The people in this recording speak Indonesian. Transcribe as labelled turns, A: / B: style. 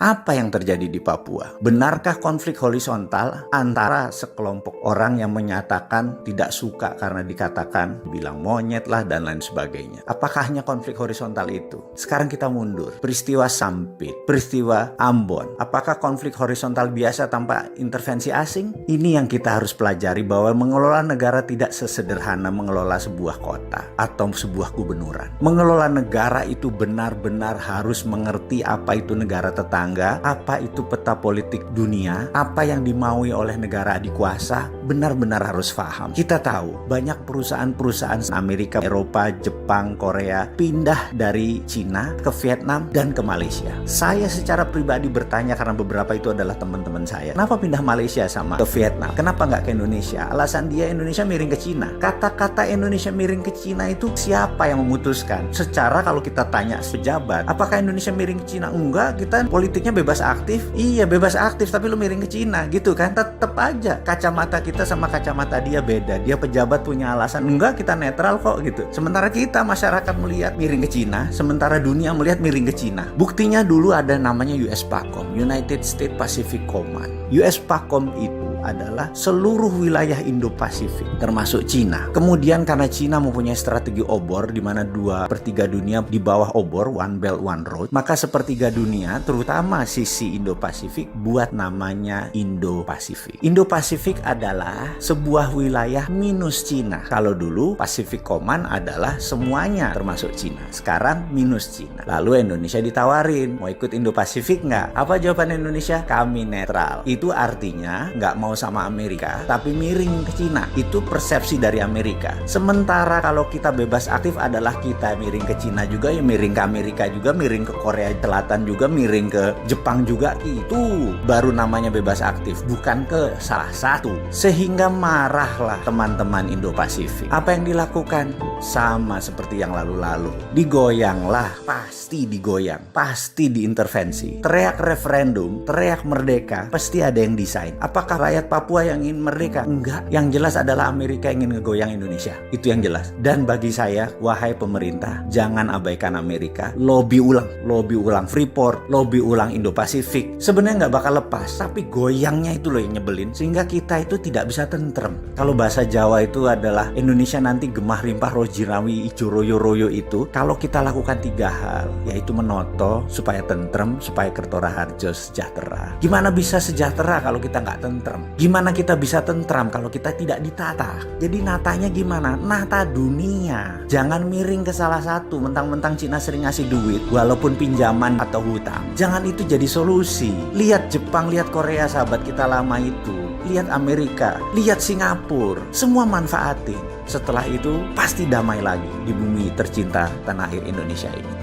A: Apa yang terjadi di Papua? Benarkah konflik horizontal antara sekelompok orang yang menyatakan tidak suka karena dikatakan bilang monyet lah dan lain sebagainya? Apakah hanya konflik horizontal itu? Sekarang kita mundur. Peristiwa Sampit, peristiwa Ambon. Apakah konflik horizontal biasa tanpa intervensi asing? Ini yang kita harus pelajari, bahwa mengelola negara tidak sesederhana mengelola sebuah kota atau sebuah gubernuran. Mengelola negara itu benar-benar harus mengerti apa itu negara tetangga, apa itu peta politik dunia, apa yang dimaui oleh negara adikuasa, benar-benar harus paham. Kita tahu banyak perusahaan-perusahaan Amerika, Eropa, Jepang, Korea pindah dari Cina ke Vietnam dan ke Malaysia. Saya secara pribadi bertanya, karena beberapa itu adalah teman-teman saya, kenapa pindah Malaysia sama ke Vietnam? Kenapa nggak ke Indonesia? Alasan dia Indonesia miring ke Cina. Kata-kata Indonesia miring ke Cina itu siapa yang memutuskan? Secara kalau kita tanya pejabat, apakah Indonesia miring ke Cina? Enggak, kita politiknya bebas aktif. Iya, bebas aktif, tapi lu miring ke Cina gitu kan. Tetep aja kacamata kita sama kacamata dia beda. Dia pejabat punya alasan, enggak kita netral kok gitu. Sementara kita masyarakat melihat miring ke Cina, sementara dunia melihat miring ke Cina. Buktinya dulu ada namanya US PACOM, United States Pacific Command. US PACOM itu adalah seluruh wilayah Indo-Pasifik termasuk Cina. Kemudian karena Cina mempunyai strategi obor di mana 2/3 dunia di bawah obor, One Belt One Road, maka sepertiga dunia terutama sisi Indo-Pasifik buat namanya Indo-Pasifik. Indo-Pasifik adalah sebuah wilayah minus Cina. Kalau dulu Pacific Command adalah semuanya termasuk Cina. Sekarang minus Cina. Lalu Indonesia ditawarin, mau ikut Indo-Pasifik nggak? Apa jawaban Indonesia? Kami netral. Itu artinya nggak mau sama Amerika, tapi miring ke Cina. Itu persepsi dari Amerika. Sementara kalau kita bebas aktif adalah kita miring ke Cina juga, ya miring ke Amerika juga, miring ke Korea Selatan juga, miring ke Jepang juga. Itu baru namanya bebas aktif, bukan ke salah satu. Sehingga marahlah teman-teman Indo-Pasifik. Apa yang dilakukan? Sama seperti yang lalu-lalu. Digoyanglah, pasti digoyang, pasti diintervensi. Teriak referendum, teriak merdeka, pasti ada yang desain. Apakah rakyat Papua yang ingin merdeka? Enggak. Yang jelas adalah Amerika ingin ngegoyang Indonesia. Itu yang jelas. Dan bagi saya, wahai pemerintah, jangan abaikan Amerika. Lobby ulang Freeport, lobby ulang Indo-Pasifik. Sebenarnya nggak bakal lepas, tapi goyangnya itu loh yang nyebelin. Sehingga kita itu tidak bisa tentrem. Kalau bahasa Jawa itu adalah Indonesia nanti gemah rimpah rojirawi ijo royo-royo itu. Kalau kita lakukan 3 hal, yaitu menoto supaya tentrem, supaya Kertora Harjo sejahtera. Gimana bisa sejahtera kalau kita nggak tentrem? Gimana kita bisa tentram kalau kita tidak ditata? Jadi natanya gimana? Nata dunia. Jangan miring ke salah satu. Mentang-mentang Cina sering ngasih duit walaupun pinjaman atau hutang. Jangan itu jadi solusi. Lihat Jepang, lihat Korea, sahabat kita lama itu. Lihat Amerika, lihat Singapura. Semua manfaatin. Setelah itu pasti damai lagi di bumi tercinta tanah air Indonesia ini.